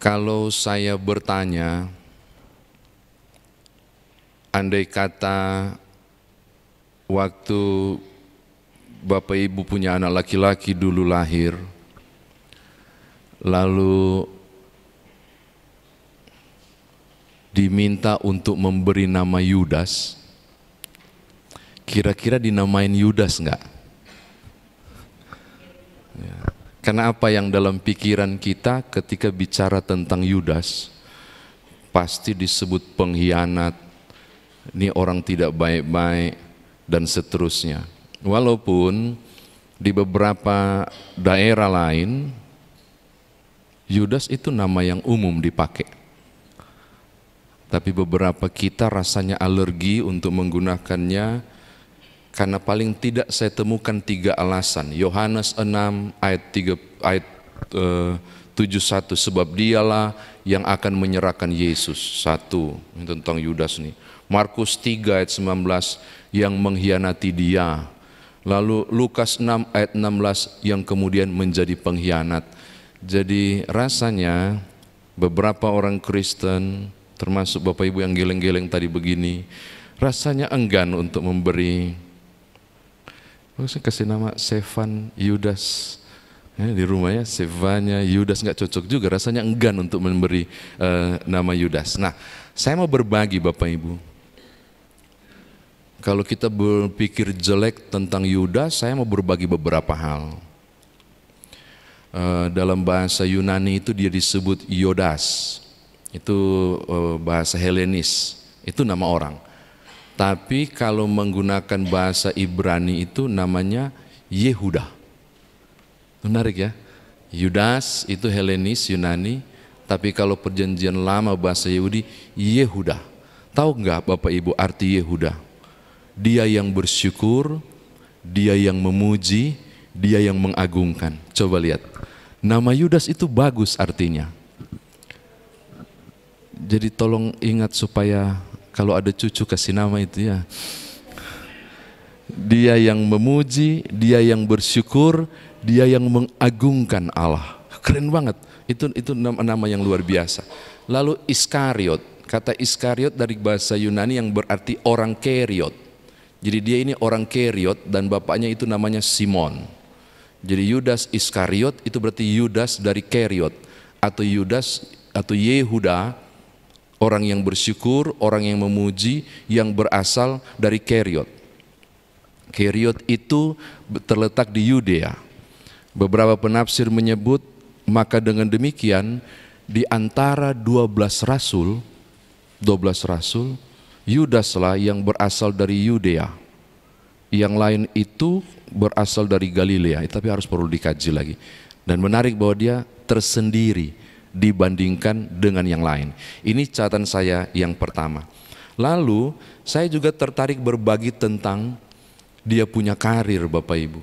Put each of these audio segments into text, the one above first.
Kalau saya bertanya, andai kata waktu Bapak Ibu punya anak laki-laki dulu lahir, lalu diminta untuk memberi nama Yudas, kira-kira dinamain Yudas enggak? Ya. Karena apa yang dalam pikiran kita ketika bicara tentang Yudas, pasti disebut pengkhianat, ini orang tidak baik-baik, dan seterusnya. Walaupun di beberapa daerah lain, Yudas itu nama yang umum dipakai. Tapi beberapa kita rasanya alergi untuk menggunakannya, karena paling tidak saya temukan 3 alasan. Yohanes 6 ayat 71, sebab dialah yang akan menyerahkan Yesus. 1, tentang Yudas nih. Markus 3 ayat 19, yang mengkhianati dia. Lalu Lukas 6 ayat 16, yang kemudian menjadi pengkhianat. Jadi rasanya beberapa orang Kristen, termasuk Bapak Ibu yang geleng-geleng tadi begini, rasanya enggan untuk memberi. Saya kasih nama Sevan, Yudas, ya, di rumahnya Sevanya, Yudas, nggak cocok juga, rasanya enggan untuk memberi nama Yudas. Nah, saya mau berbagi Bapak Ibu. Kalau kita berpikir jelek tentang Yudas, saya mau berbagi beberapa hal. Dalam bahasa Yunani itu dia disebut Yodas, itu bahasa Helenis, itu nama orang. Tapi kalau menggunakan bahasa Ibrani itu namanya Yehuda. Menarik ya. Yudas itu Helenis, Yunani. Tapi kalau perjanjian lama bahasa Yahudi, Yehuda. Tahu nggak Bapak Ibu arti Yehuda? Dia yang bersyukur, dia yang memuji, dia yang mengagungkan. Coba lihat. Nama Yudas itu bagus artinya. Jadi tolong ingat supaya kalau ada cucu kasih nama itu ya. Dia yang memuji, dia yang bersyukur, dia yang mengagungkan Allah. Keren banget. Itu nama yang luar biasa. Lalu Iskariot, kata Iskariot dari bahasa Yunani yang berarti orang Keriot. Jadi dia ini orang Keriot dan bapaknya itu namanya Simon. Jadi Yudas Iskariot itu berarti Yudas dari Keriot, atau Yudas atau Yehuda, orang yang bersyukur, orang yang memuji, yang berasal dari Keriot. Keriot itu terletak di Yudea. Beberapa penafsir menyebut, maka dengan demikian di antara 12 rasul, Yudaslah yang berasal dari Yudea. Yang lain itu berasal dari Galilea, tapi harus perlu dikaji lagi. Dan menarik bahwa dia tersendiri dibandingkan dengan yang lain. Ini catatan saya yang pertama. Lalu saya juga tertarik berbagi tentang dia punya karir Bapak Ibu.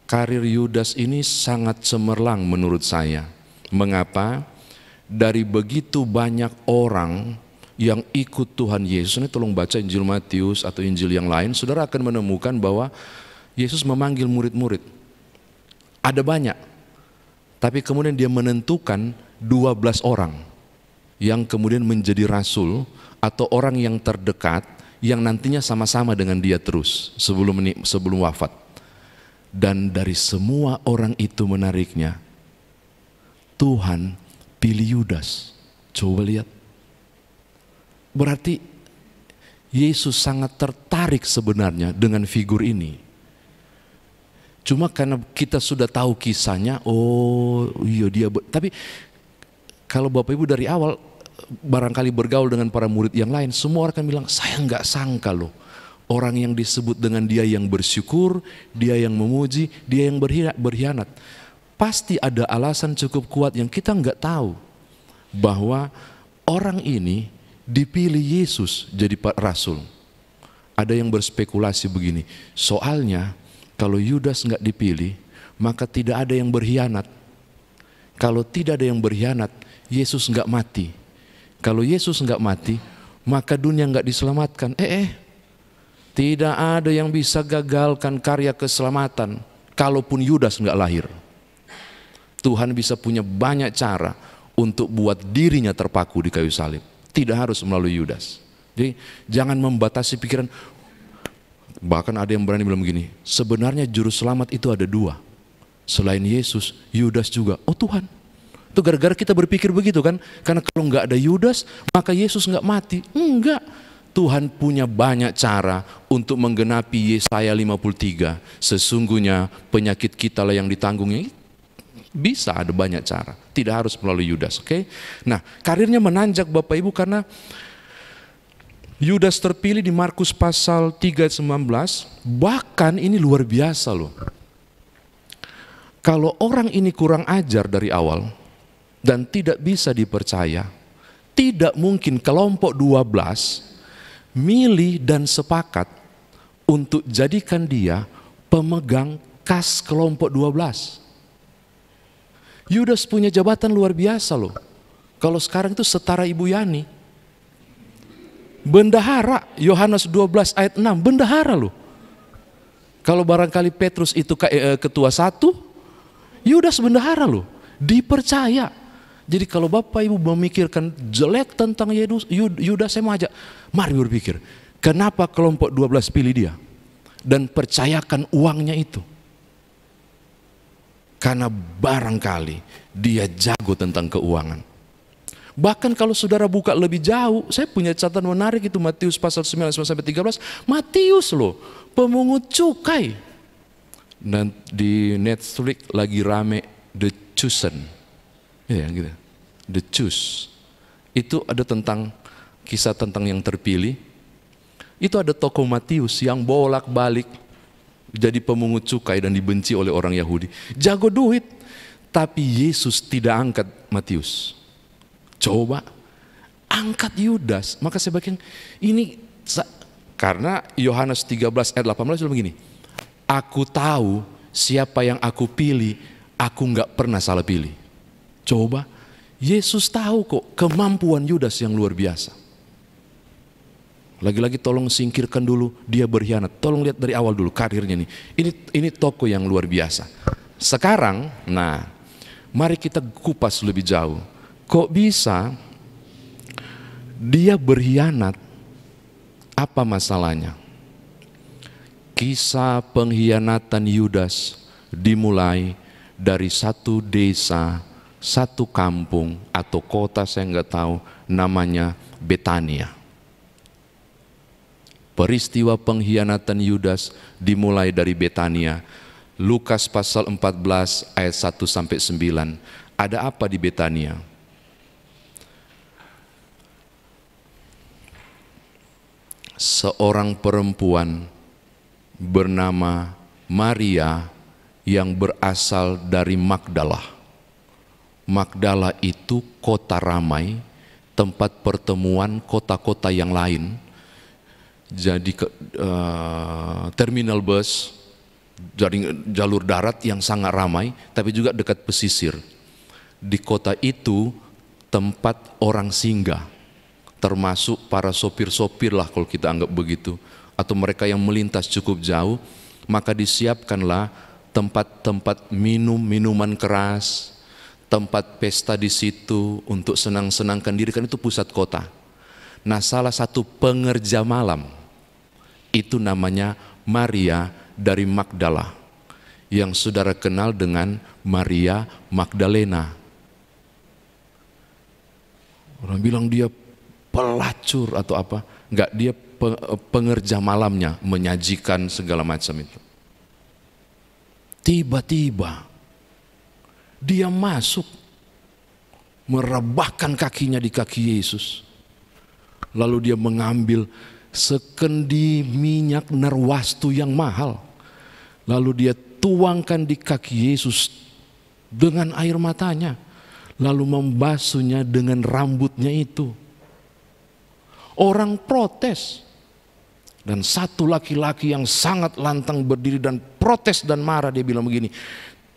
Karir Yudas ini sangat cemerlang menurut saya. Mengapa? Dari begitu banyak orang yang ikut Tuhan Yesus, ini tolong baca Injil Matius atau Injil yang lain, saudara akan menemukan bahwa Yesus memanggil murid-murid. Ada banyak. Tapi kemudian dia menentukan 12 orang yang kemudian menjadi rasul atau orang yang terdekat yang nantinya sama-sama dengan dia terus sebelum wafat. Dan dari semua orang itu menariknya, Tuhan pilih Yudas. Coba lihat. Berarti Yesus sangat tertarik sebenarnya dengan figur ini. Cuma karena kita sudah tahu kisahnya, oh iya dia. Tapi kalau Bapak Ibu dari awal barangkali bergaul dengan para murid yang lain, semua orang akan bilang, saya nggak sangka loh. Orang yang disebut dengan dia yang bersyukur, dia yang memuji, dia yang berkhianat. Pasti ada alasan cukup kuat yang kita nggak tahu. Bahwa orang ini dipilih Yesus jadi rasul. Ada yang berspekulasi begini, soalnya kalau Yudas nggak dipilih, maka tidak ada yang berkhianat. Kalau tidak ada yang berkhianat, Yesus nggak mati. Kalau Yesus nggak mati, maka dunia nggak diselamatkan. Tidak ada yang bisa gagalkan karya keselamatan. Kalaupun Yudas nggak lahir, Tuhan bisa punya banyak cara untuk buat dirinya terpaku di kayu salib. Tidak harus melalui Yudas. Jadi jangan membatasi pikiran. Bahkan ada yang berani bilang begini, sebenarnya juru selamat itu ada dua. Selain Yesus, Yudas juga. Oh Tuhan. Itu gara-gara kita berpikir begitu kan. Karena kalau nggak ada Yudas, maka Yesus nggak mati. Enggak. Tuhan punya banyak cara untuk menggenapi Yesaya 53. Sesungguhnya penyakit kita lah yang ditanggungnya. Bisa ada banyak cara. Tidak harus melalui Yudas. Oke? Nah, karirnya menanjak Bapak Ibu karena Yudas terpilih di Markus pasal 3 ayat 19, bahkan ini luar biasa loh. Kalau orang ini kurang ajar dari awal dan tidak bisa dipercaya, tidak mungkin kelompok 12 milih dan sepakat untuk jadikan dia pemegang kas kelompok 12. Yudas punya jabatan luar biasa loh. Kalau sekarang itu setara Ibu Yani. Bendahara, Yohanes 12 ayat 6, bendahara loh. Kalau barangkali Petrus itu ketua satu, Yudas bendahara loh, dipercaya. Jadi kalau Bapak Ibu memikirkan jelek tentang Yudas, saya mau ajak, mari berpikir, kenapa kelompok 12 pilih dia? Dan percayakan uangnya itu. Karena barangkali dia jago tentang keuangan. Bahkan kalau saudara buka lebih jauh, saya punya catatan menarik itu Matius pasal 9 sampai 13. Matius loh, pemungut cukai. Dan di Netflix lagi rame The Chosen. Ya gitu. The Choose. Itu ada tentang kisah tentang yang terpilih. Itu ada tokoh Matius yang bolak-balik jadi pemungut cukai dan dibenci oleh orang Yahudi. Jago duit, tapi Yesus tidak angkat Matius. Coba angkat Yudas. Maka saya bagian ini karena Yohanes 13 ayat 18 bilang begini, aku tahu siapa yang aku pilih, aku nggak pernah salah pilih. Coba Yesus tahu kok kemampuan Yudas yang luar biasa. Lagi-lagi tolong singkirkan dulu dia berkhianat. Tolong lihat dari awal dulu karirnya nih. Ini tokoh yang luar biasa. Sekarang, nah, mari kita kupas lebih jauh. Kok bisa dia berkhianat? Apa masalahnya? Kisah pengkhianatan Yudas dimulai dari satu desa, satu kampung atau kota, saya nggak tahu, namanya Betania. Peristiwa pengkhianatan Yudas dimulai dari Betania. Lukas pasal 14 ayat 1 sampai 9. Ada apa di Betania? Seorang perempuan bernama Maria yang berasal dari Magdala. Magdala itu kota ramai, tempat pertemuan kota-kota yang lain. Jadi terminal bus, jalur darat yang sangat ramai, tapi juga dekat pesisir. Di kota itu tempat orang singgah, termasuk para sopir-sopir lah kalau kita anggap begitu, atau mereka yang melintas cukup jauh. Maka disiapkanlah tempat-tempat minuman keras, tempat pesta di situ untuk senang-senangkan diri, kan itu pusat kota. Nah, salah satu pengerja malam itu namanya Maria dari Magdala, yang saudara kenal dengan Maria Magdalena. Orang bilang dia pelacur atau apa? Enggak, dia pengerja malamnya, menyajikan segala macam itu. Tiba-tiba dia masuk, merebahkan kakinya di kaki Yesus. Lalu dia mengambil sekendi minyak narwastu yang mahal. Lalu dia tuangkan di kaki Yesus dengan air matanya. Lalu membasuhnya dengan rambutnya itu. Orang protes. Dan satu laki-laki yang sangat lantang berdiri dan protes dan marah. Dia bilang begini,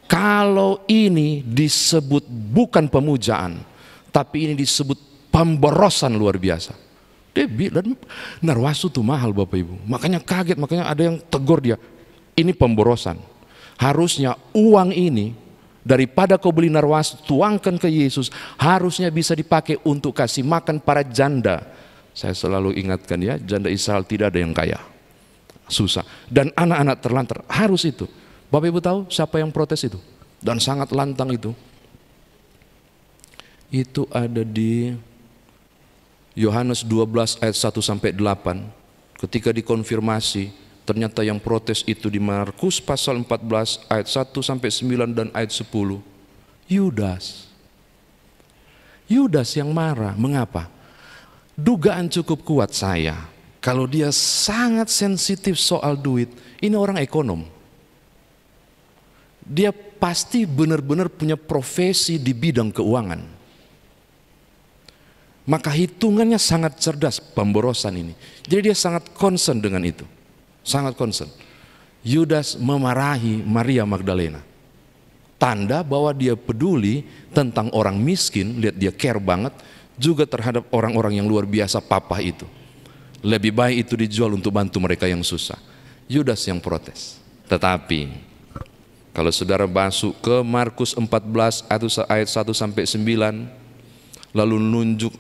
kalau ini disebut bukan pemujaan, tapi ini disebut pemborosan luar biasa. Dia bilang, narwastu itu mahal Bapak Ibu. Makanya kaget, makanya ada yang tegur dia. Ini pemborosan. Harusnya uang ini Daripada kau beli narwastu, tuangkan ke Yesus, harusnya bisa dipakai untuk kasih makan para janda. Saya selalu ingatkan ya, janda Israel tidak ada yang kaya, susah. Dan anak-anak terlantar, harus itu. Bapak Ibu tahu siapa yang protes itu? Dan sangat lantang itu. Itu ada di Yohanes 12 ayat 1 sampai 8. Ketika dikonfirmasi, ternyata yang protes itu di Markus pasal 14 ayat 1 sampai 9 dan ayat 10. Yudas. Yudas yang marah. Mengapa? Dugaan cukup kuat saya. Kalau dia sangat sensitif soal duit, ini orang ekonom. Dia pasti benar-benar punya profesi di bidang keuangan. Maka hitungannya sangat cerdas pemborosan ini. Jadi dia sangat concern dengan itu. Sangat concern. Yudas memarahi Maria Magdalena. Tanda bahwa dia peduli tentang orang miskin, lihat dia care banget, juga terhadap orang-orang yang luar biasa papa itu. Lebih baik itu dijual untuk bantu mereka yang susah. Yudas yang protes. Tetapi kalau saudara masuk ke Markus 14 ayat 1 sampai 9, lalu nunjuk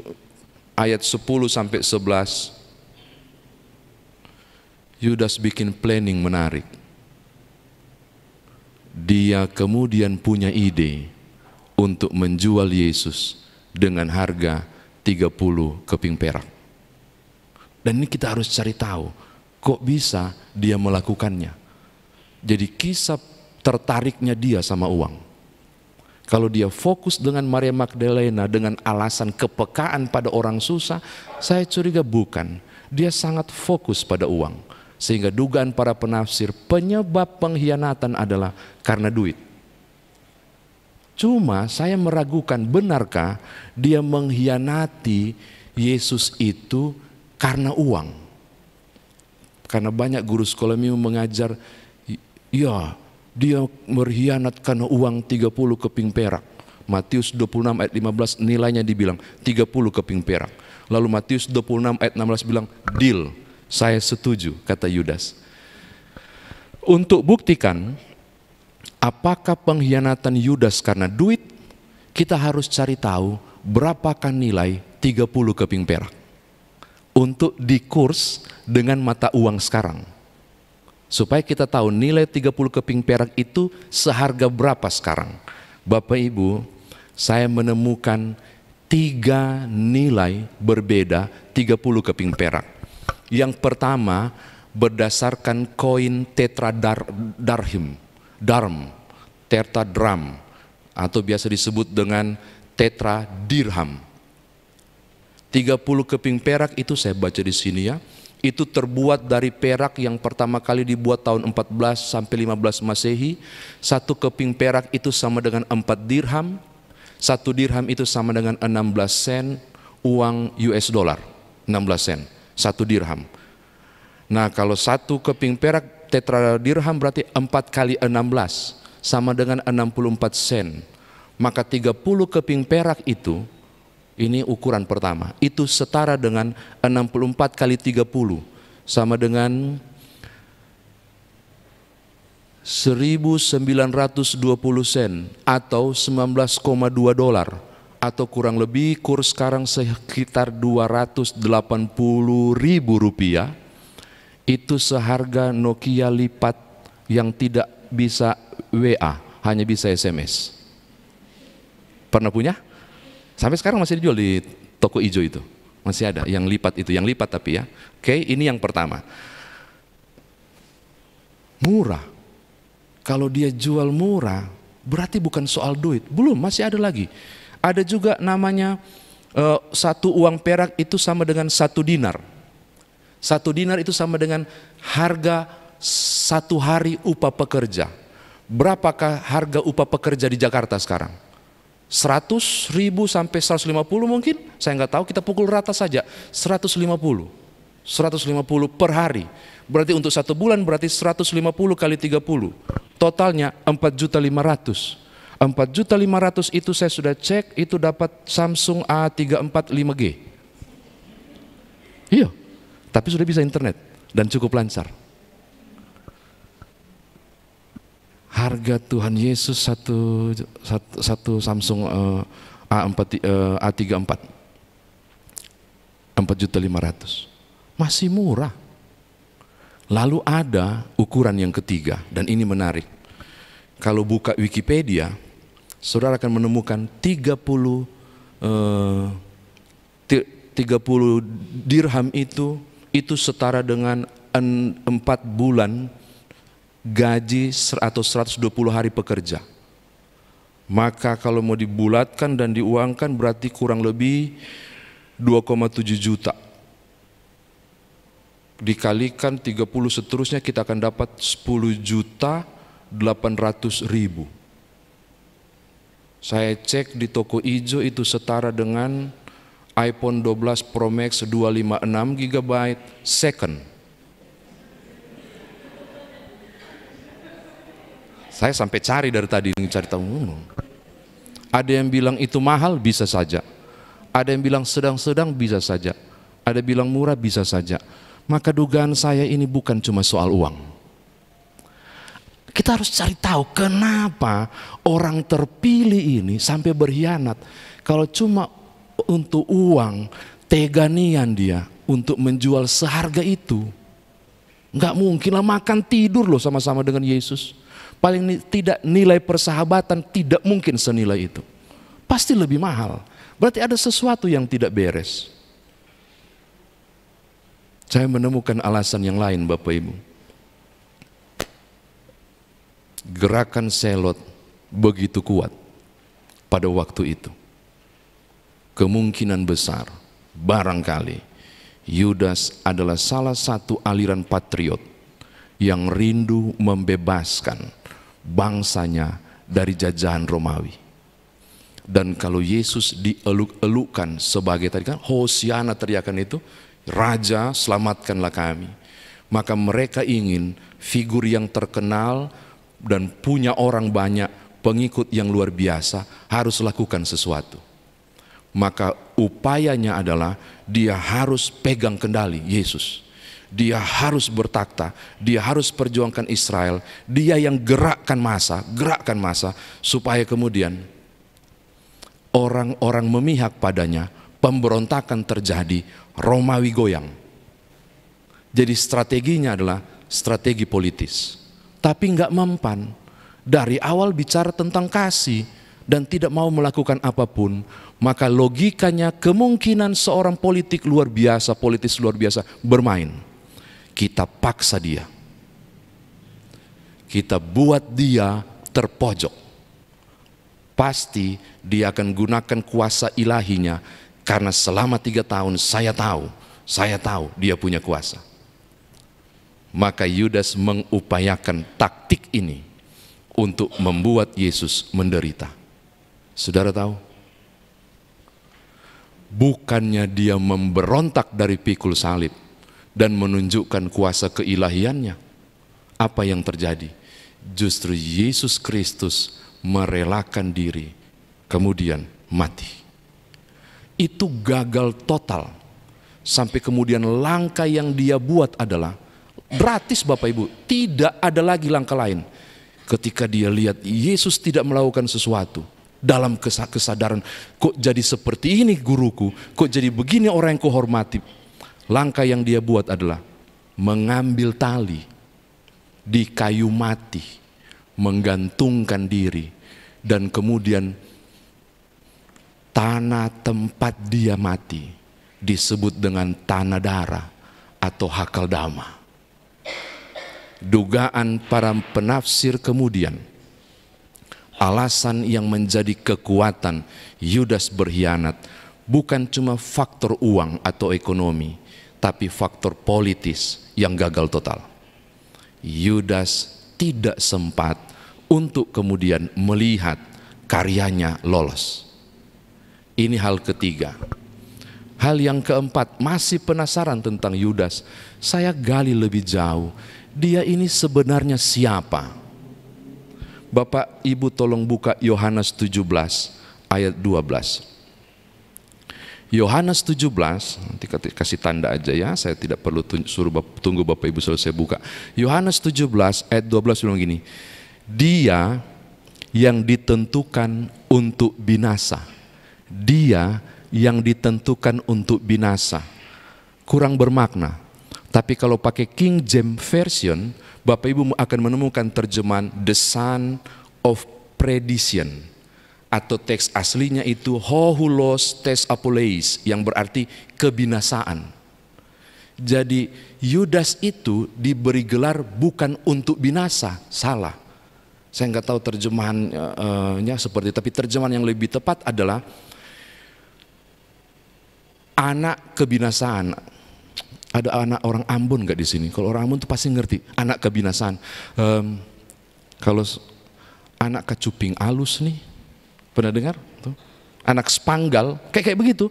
ayat 10 sampai 11, Yudas bikin planning menarik. Dia kemudian punya ide untuk menjual Yesus dengan harga 30 keping perak. Dan ini kita harus cari tahu, kok bisa dia melakukannya. Jadi kisah tertariknya dia sama uang. Kalau dia fokus dengan Maria Magdalena dengan alasan kepekaan pada orang susah, saya curiga bukan. Dia sangat fokus pada uang. Sehingga dugaan para penafsir penyebab pengkhianatan adalah karena duit. Cuma saya meragukan, benarkah dia mengkhianati Yesus itu karena uang? Karena banyak guru sekolah minggu mengajar, ya dia berkhianat karena uang 30 keping perak. Matius 26 ayat 15 nilainya dibilang 30 keping perak. Lalu Matius 26 ayat 16 bilang deal. Saya setuju, kata Yudas. Untuk buktikan apakah pengkhianatan Yudas karena duit, kita harus cari tahu berapakah nilai 30 keping perak untuk dikurs dengan mata uang sekarang. Supaya kita tahu nilai 30 keping perak itu seharga berapa sekarang. Bapak Ibu, saya menemukan 3 nilai berbeda 30 keping perak. Yang pertama berdasarkan koin tetradarm, tetradram, atau biasa disebut dengan tetradirham. 30 keping perak itu saya baca di sini ya, itu terbuat dari perak yang pertama kali dibuat tahun 14 sampai 15 Masehi. 1 keping perak itu sama dengan 4 dirham. 1 dirham itu sama dengan 16 sen uang US dollar, 16 sen. 1 dirham. Nah kalau 1 keping perak tetradirham berarti 4 kali 16 sama dengan 64 sen. Maka 30 keping perak itu, ini ukuran pertama, itu setara dengan 64 kali 30 sama dengan 1920 sen atau 19,2 dolar. Atau kurang lebih kurs sekarang sekitar 280.000 rupiah. Itu seharga Nokia lipat yang tidak bisa WA, hanya bisa SMS. Pernah punya? Sampai sekarang masih dijual di toko hijau itu. Masih ada yang lipat itu, yang lipat tapi ya. Oke, ini yang pertama. Murah. Kalau dia jual murah, berarti bukan soal duit. Belum, masih ada lagi. Ada juga namanya 1 uang perak itu sama dengan 1 dinar. 1 dinar itu sama dengan harga 1 hari upah pekerja. Berapakah harga upah pekerja di Jakarta sekarang? 100.000 sampai 150 mungkin? Saya nggak tahu, kita pukul rata saja. 150 per hari. Berarti untuk 1 bulan berarti 150 kali 30. Totalnya 4.500.000. 4.500.000 itu saya sudah cek, itu dapat Samsung A34 5G. Iya, tapi sudah bisa internet dan cukup lancar. Harga Tuhan Yesus satu Samsung A34 4.500.000, masih murah. Lalu ada ukuran yang ketiga, dan ini menarik. Kalau buka Wikipedia, saudara akan menemukan 30 dirham itu setara dengan 4 bulan gaji atau 120 hari pekerja. Maka kalau mau dibulatkan dan diuangkan berarti kurang lebih 2,7 juta. Dikalikan 30 seterusnya kita akan dapat 10.800.000. Saya cek di toko ijo itu setara dengan iPhone 12 Pro Max 256 GB second. Saya sampai cari dari tadi, cari tahu. Ada yang bilang itu mahal, bisa saja. Ada yang bilang sedang-sedang, bisa saja. Ada bilang murah, bisa saja. Maka dugaan saya ini bukan cuma soal uang. Kita harus cari tahu kenapa orang terpilih ini sampai berkhianat. Kalau cuma untuk uang, teganian dia untuk menjual seharga itu. Nggak mungkin lah, makan tidur loh sama-sama dengan Yesus. Paling tidak nilai persahabatan tidak mungkin senilai itu. Pasti lebih mahal. Berarti ada sesuatu yang tidak beres. Saya menemukan alasan yang lain, Bapak Ibu. Gerakan Selot begitu kuat pada waktu itu. Kemungkinan besar, barangkali Yudas adalah salah satu aliran patriot yang rindu membebaskan bangsanya dari jajahan Romawi. Dan kalau Yesus dieluk-elukan sebagai tadi kan Hosiana teriakan itu, Raja selamatkanlah kami, maka mereka ingin figur yang terkenal dan punya orang banyak, pengikut yang luar biasa, harus lakukan sesuatu. Maka upayanya adalah dia harus pegang kendali Yesus. Dia harus bertakhta, dia harus perjuangkan Israel, dia yang gerakkan massa supaya kemudian orang-orang memihak padanya, pemberontakan terjadi, Romawi goyang. Jadi strateginya adalah strategi politis, tapi nggak mempan. Dari awal bicara tentang kasih dan tidak mau melakukan apapun, maka logikanya kemungkinan seorang politis luar biasa bermain. Kita paksa dia, kita buat dia terpojok. Pasti dia akan gunakan kuasa ilahinya, karena selama 3 tahun saya tahu dia punya kuasa. Maka Yudas mengupayakan taktik ini untuk membuat Yesus menderita. Saudara tahu? Bukannya dia memberontak dari pikul salib dan menunjukkan kuasa keilahiannya. Apa yang terjadi? Justru Yesus Kristus merelakan diri, kemudian mati. Itu gagal total. Sampai kemudian langkah yang dia buat adalah gratis, Bapak Ibu. Tidak ada lagi langkah lain. Ketika dia lihat Yesus tidak melakukan sesuatu, dalam kesadaran, kok jadi seperti ini guruku, kok jadi begini orang yang kuhormati. Langkah yang dia buat adalah mengambil tali di kayu mati, menggantungkan diri, dan kemudian tanah tempat dia mati disebut dengan tanah darah atau Hakaldama. Dugaan para penafsir kemudian, alasan yang menjadi kekuatan Yudas berkhianat bukan cuma faktor uang atau ekonomi, tapi faktor politis yang gagal total. Yudas tidak sempat untuk kemudian melihat karyanya lolos. Ini hal ketiga. Hal yang keempat, masih penasaran tentang Yudas. Saya gali lebih jauh. Dia ini sebenarnya siapa? Bapak Ibu tolong buka Yohanes 17 ayat 12. Yohanes 17, nanti kasih tanda aja ya, saya tidak perlu suruh tunggu Bapak Ibu selesai buka. Yohanes 17 ayat 12 bilang gini, Dia yang ditentukan untuk binasa. Dia yang ditentukan untuk binasa. Kurang bermakna. Tapi kalau pakai King James Version, Bapak Ibu akan menemukan terjemahan the son of perdition. Atau teks aslinya itu hohulos tes apoleis, yang berarti kebinasaan. Jadi Yudas itu diberi gelar bukan untuk binasa, salah. Saya nggak tahu terjemahannya seperti, tapi terjemahan yang lebih tepat adalah anak kebinasaan. Ada anak orang Ambon nggak di sini? Kalau orang Ambon tuh pasti ngerti anak kebinasaan. Kalau anak kecuping alus nih, pernah dengar? Tuh. Anak spanggal, kayak begitu.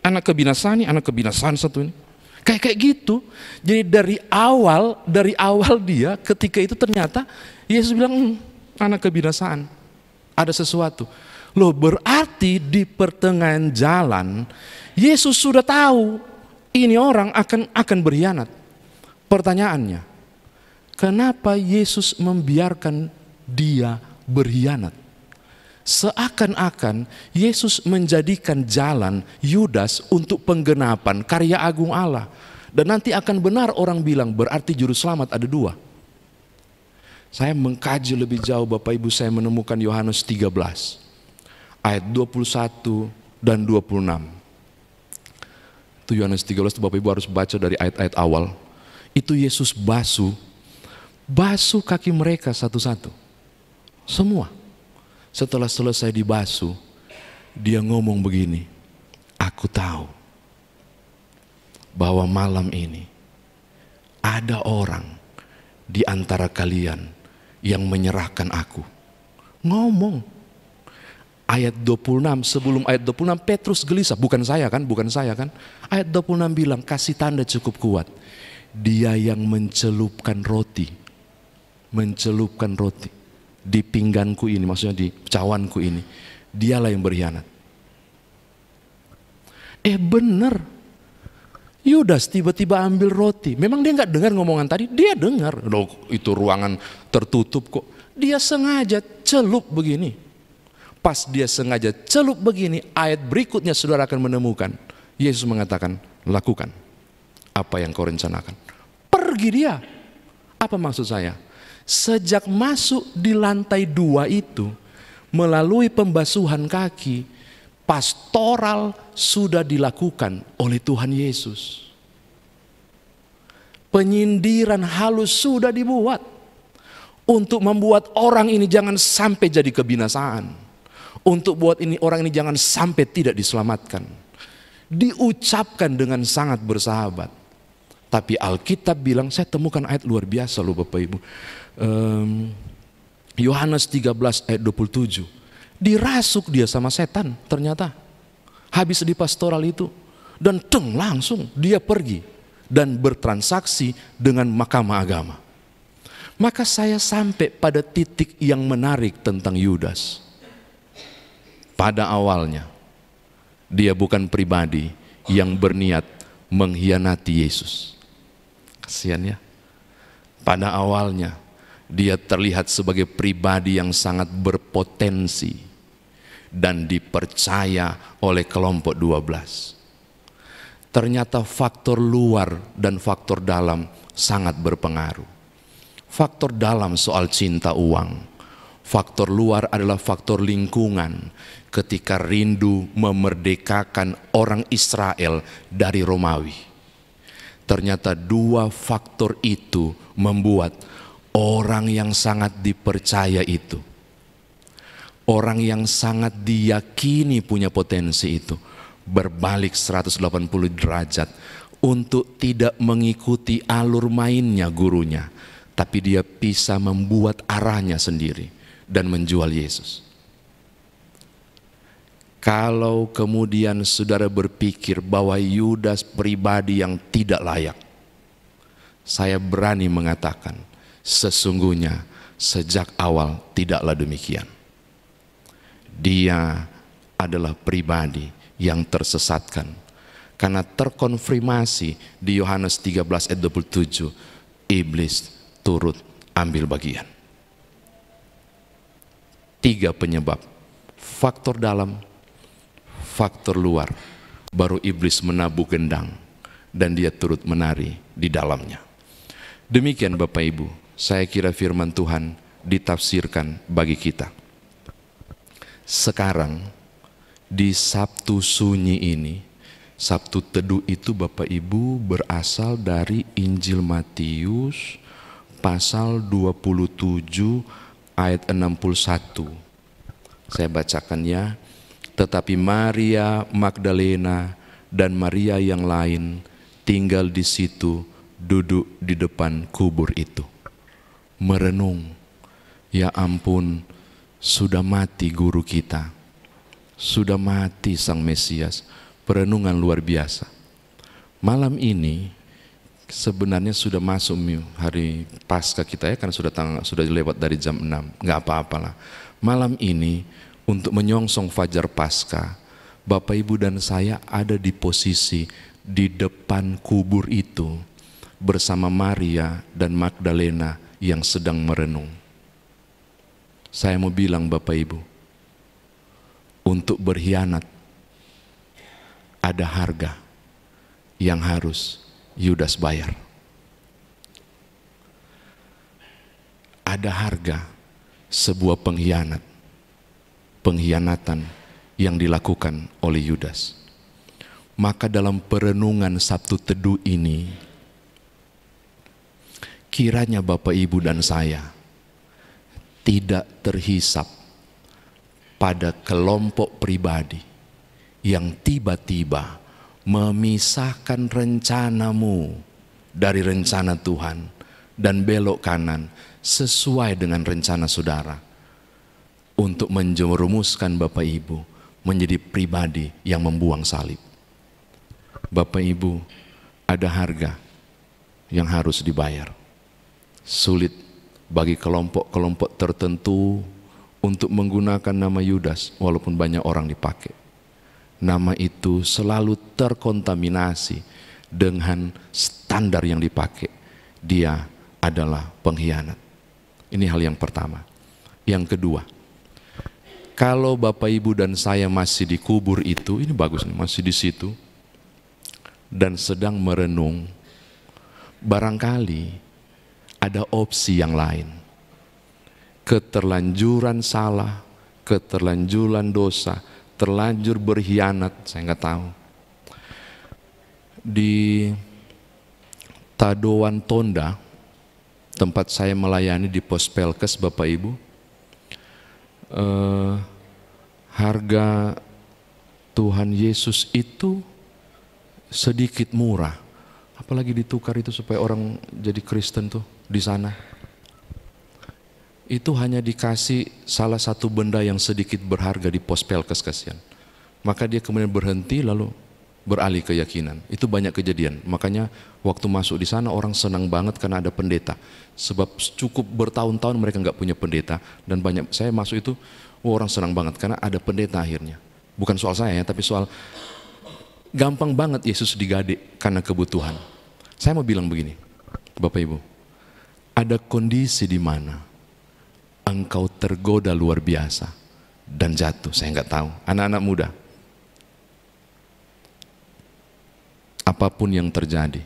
Anak kebinasaan nih, anak kebinasaan satu ini. Kayak gitu. Jadi dari awal dia ketika itu ternyata Yesus bilang anak kebinasaan. Ada sesuatu. Loh, berarti di pertengahan jalan Yesus sudah tahu ini orang akan berkhianat. Pertanyaannya, kenapa Yesus membiarkan dia berkhianat? Seakan-akan Yesus menjadikan jalan Yudas untuk penggenapan karya agung Allah. Dan nanti akan benar orang bilang berarti juru selamat ada dua. Saya mengkaji lebih jauh Bapak Ibu, saya menemukan Yohanes 13 ayat 21 dan 26. Itu Yohanes 13 itu Bapak Ibu harus baca dari ayat-ayat awal. Itu Yesus basuh kaki mereka satu-satu. Semua. Setelah selesai dibasuh, dia ngomong begini, aku tahu bahwa malam ini ada orang di antara kalian yang menyerahkan aku. Ngomong. Ayat 26, sebelum ayat 26 Petrus gelisah, bukan saya kan. Ayat 26 bilang, kasih tanda cukup kuat. Dia yang mencelupkan roti di pingganku ini, maksudnya di cawanku ini, dialah yang berkhianat. Bener, Yudas tiba-tiba ambil roti. Memang dia nggak dengar ngomongan tadi, dia dengar. Loh, itu ruangan tertutup kok. Dia sengaja celup begini. Pas dia sengaja celup begini, ayat berikutnya saudara akan menemukan Yesus mengatakan, lakukan apa yang kau rencanakan. Pergi dia. Apa maksud saya? Sejak masuk di lantai 2 itu, melalui pembasuhan kaki, pastoral sudah dilakukan oleh Tuhan Yesus. Penyindiran halus sudah dibuat untuk membuat orang ini jangan sampai jadi kebinasaan, untuk buat orang ini jangan sampai tidak diselamatkan. Diucapkan dengan sangat bersahabat. Tapi Alkitab bilang, saya temukan ayat luar biasa loh Bapak Ibu. Yohanes 13 ayat 27. Dirasuk dia sama setan ternyata. Habis di pastoral itu. Dan langsung dia pergi. Dan bertransaksi dengan mahkamah agama. Maka saya sampai pada titik yang menarik tentang Yudas. Pada awalnya, dia bukan pribadi yang berniat mengkhianati Yesus. Kasihan ya. Pada awalnya dia terlihat sebagai pribadi yang sangat berpotensi dan dipercaya oleh kelompok 12. Ternyata faktor luar dan faktor dalam sangat berpengaruh. Faktor dalam soal cinta uang. Faktor luar adalah faktor lingkungan ketika rindu memerdekakan orang Israel dari Romawi. Ternyata dua faktor itu membuat orang yang sangat dipercaya itu, orang yang sangat diyakini punya potensi itu, berbalik 180 derajat untuk tidak mengikuti alur mainnya gurunya, tapi dia bisa membuat arahnya sendiri dan menjual Yesus. Kalau kemudian saudara berpikir bahwa Yudas pribadi yang tidak layak, saya berani mengatakan sesungguhnya sejak awal tidaklah demikian. Dia adalah pribadi yang tersesatkan karena terkonfirmasi di Yohanes 13 ayat 27, iblis turut ambil bagian. 3 penyebab. Faktor dalam, faktor luar. Baru iblis menabuh gendang dan dia turut menari di dalamnya. Demikian Bapak Ibu, saya kira firman Tuhan ditafsirkan bagi kita. Sekarang di Sabtu Sunyi ini, Sabtu Teduh itu Bapak Ibu berasal dari Injil Matius pasal 27 ayat 61. Saya bacakan ya. Tetapi Maria Magdalena dan Maria yang lain tinggal di situ, duduk di depan kubur itu. Merenung, ya ampun, sudah mati guru kita. Sudah mati Sang Mesias. Perenungan luar biasa. Malam ini sebenarnya sudah masuk hari Paskah kita ya, karena sudah lewat dari jam 6. Nggak apa-apalah. Malam ini untuk menyongsong fajar Paskah, Bapak Ibu dan saya ada di posisi di depan kubur itu bersama Maria dan Magdalena yang sedang merenung. Saya mau bilang Bapak Ibu, untuk berkhianat ada harga yang harus Yudas bayar. Ada harga sebuah pengkhianatan yang dilakukan oleh Yudas. Maka dalam perenungan Sabtu Teduh ini, kiranya Bapak Ibu dan saya tidak terhisap pada kelompok pribadi yang tiba-tiba memisahkan rencanamu dari rencana Tuhan dan belok kanan sesuai dengan rencana saudara untuk menjerumuskan Bapak Ibu menjadi pribadi yang membuang salib. Bapak Ibu, ada harga yang harus dibayar. Sulit bagi kelompok-kelompok tertentu untuk menggunakan nama Yudas walaupun banyak orang dipakai. Nama itu selalu terkontaminasi dengan standar yang dipakai. Dia adalah pengkhianat. Ini hal yang pertama. Yang kedua, kalau Bapak Ibu dan saya masih di kubur itu, ini bagus nih, masih di situ dan sedang merenung, barangkali ada opsi yang lain. Keterlanjuran salah, keterlanjuran dosa, terlanjur berkhianat, saya nggak tahu. Di Tadoan Tonda, tempat saya melayani di pos Pelkes Bapak Ibu, harga Tuhan Yesus itu sedikit murah. Apalagi ditukar itu supaya orang jadi Kristen tuh di sana. Itu hanya dikasih salah satu benda yang sedikit berharga di pos Pelkes, kasihan. Maka dia kemudian berhenti lalu beralih keyakinan. Itu banyak kejadian. Makanya waktu masuk di sana orang senang banget karena ada pendeta. Sebab cukup bertahun-tahun mereka nggak punya pendeta, dan banyak saya masuk itu orang senang banget karena ada pendeta akhirnya. Bukan soal saya ya, tapi soal gampang banget Yesus digadek karena kebutuhan. Saya mau bilang begini, Bapak Ibu, ada kondisi di mana engkau tergoda luar biasa dan jatuh. Saya nggak tahu, anak-anak muda, apapun yang terjadi,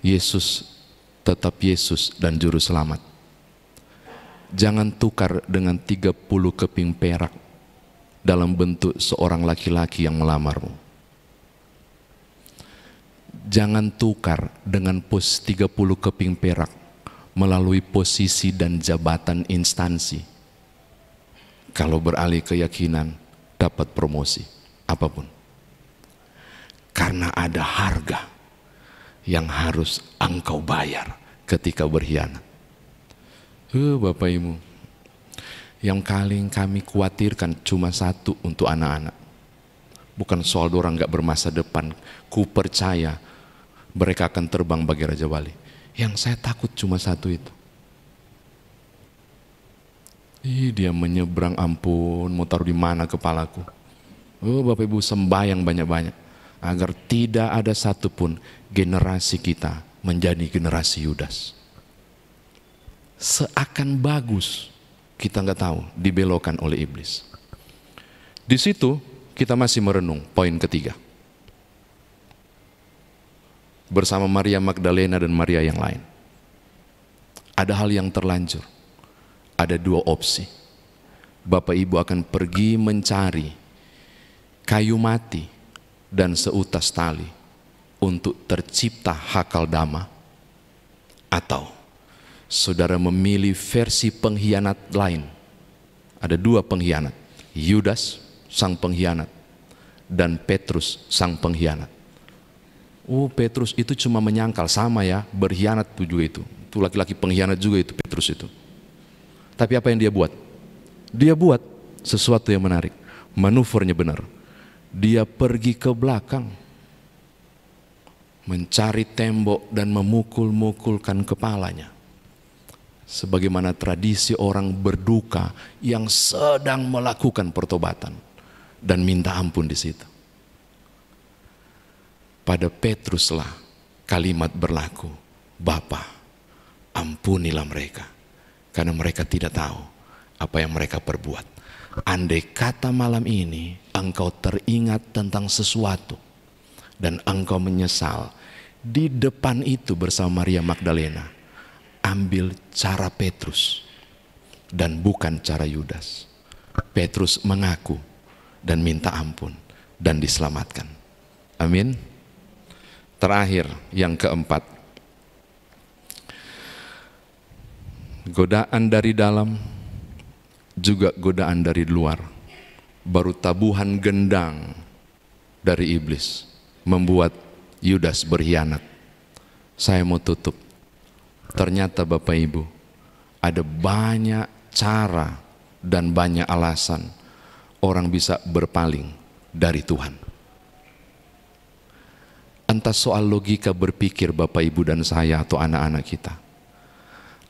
Yesus tetap Yesus dan Juru Selamat. Jangan tukar dengan 30 keping perak dalam bentuk seorang laki-laki yang melamarmu. Jangan tukar dengan 30 keping perak melalui posisi dan jabatan instansi. Kalau beralih keyakinan dapat promosi apapun. Karena ada harga yang harus engkau bayar ketika berkhianat. Bapak Ibu, yang paling kami khawatirkan cuma satu untuk anak-anak. Bukan soal orang gak bermasa depan. Ku percaya mereka akan terbang bagi Raja Wali. Yang saya takut cuma satu itu. Dia menyeberang, ampun, mau taruh di mana kepalaku. Bapak Ibu, sembahyang banyak-banyak agar tidak ada satupun generasi kita menjadi generasi Yudas. Seakan bagus kita nggak tahu, dibelokkan oleh iblis. Di situ kita masih merenung poin ketiga. Bersama Maria Magdalena dan Maria yang lain. Ada hal yang terlanjur. Ada dua opsi. Bapak Ibu akan pergi mencari kayu mati dan seutas tali untuk tercipta hakal dama, atau saudara memilih versi pengkhianat lain. Ada dua pengkhianat, Yudas sang pengkhianat dan Petrus sang pengkhianat. Oh, Petrus itu cuma menyangkal, sama ya, berkhianat juga itu laki-laki pengkhianat juga itu Petrus itu. Tapi apa yang dia buat? Dia buat sesuatu yang menarik, manuvernya benar. Dia pergi ke belakang, mencari tembok dan memukul-mukulkan kepalanya. Sebagaimana tradisi orang berduka yang sedang melakukan pertobatan dan minta ampun di situ. Pada Petruslah kalimat berlaku, Bapa, ampunilah mereka, karena mereka tidak tahu apa yang mereka perbuat. Andai kata malam ini engkau teringat tentang sesuatu dan engkau menyesal, di depan itu bersama Maria Magdalena, ambil cara Petrus dan bukan cara Yudas. Petrus mengaku dan minta ampun dan diselamatkan. Amin. Terakhir, yang keempat, godaan dari dalam juga godaan dari luar. Baru tabuhan gendang dari iblis membuat Yudas berkhianat. Saya mau tutup. Ternyata Bapak Ibu, ada banyak cara dan banyak alasan orang bisa berpaling dari Tuhan. Entah soal logika berpikir Bapak Ibu dan saya atau anak-anak kita,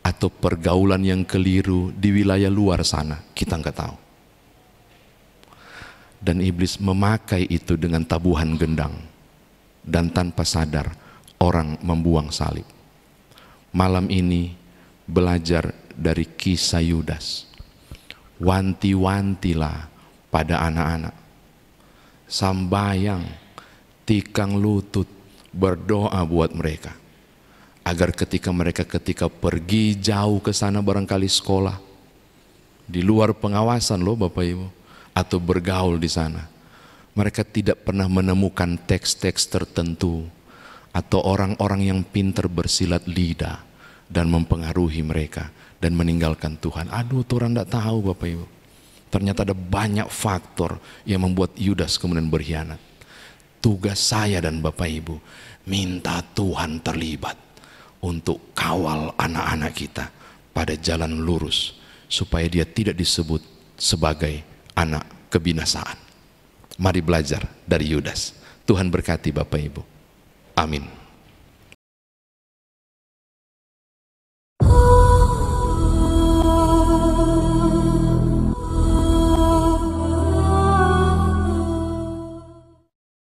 atau pergaulan yang keliru di wilayah luar sana, kita nggak tahu. Dan iblis memakai itu dengan tabuhan gendang, dan tanpa sadar orang membuang salib. Malam ini belajar dari kisah Yudas. Wanti-wantilah pada anak-anak, sambayang, tikang lutut, berdoa buat mereka, agar ketika mereka pergi jauh ke sana, barangkali sekolah di luar pengawasan loh Bapak Ibu, atau bergaul di sana, mereka tidak pernah menemukan teks-teks tertentu atau orang-orang yang pintar bersilat lidah dan mempengaruhi mereka dan meninggalkan Tuhan. Aduh, orang tidak tahu Bapak Ibu, ternyata ada banyak faktor yang membuat Yudas kemudian berkhianat. Tugas saya dan Bapak Ibu, minta Tuhan terlibat untuk kawal anak-anak kita pada jalan lurus, supaya dia tidak disebut sebagai anak kebinasaan. Mari belajar dari Yudas. Tuhan berkati Bapak Ibu. Amin.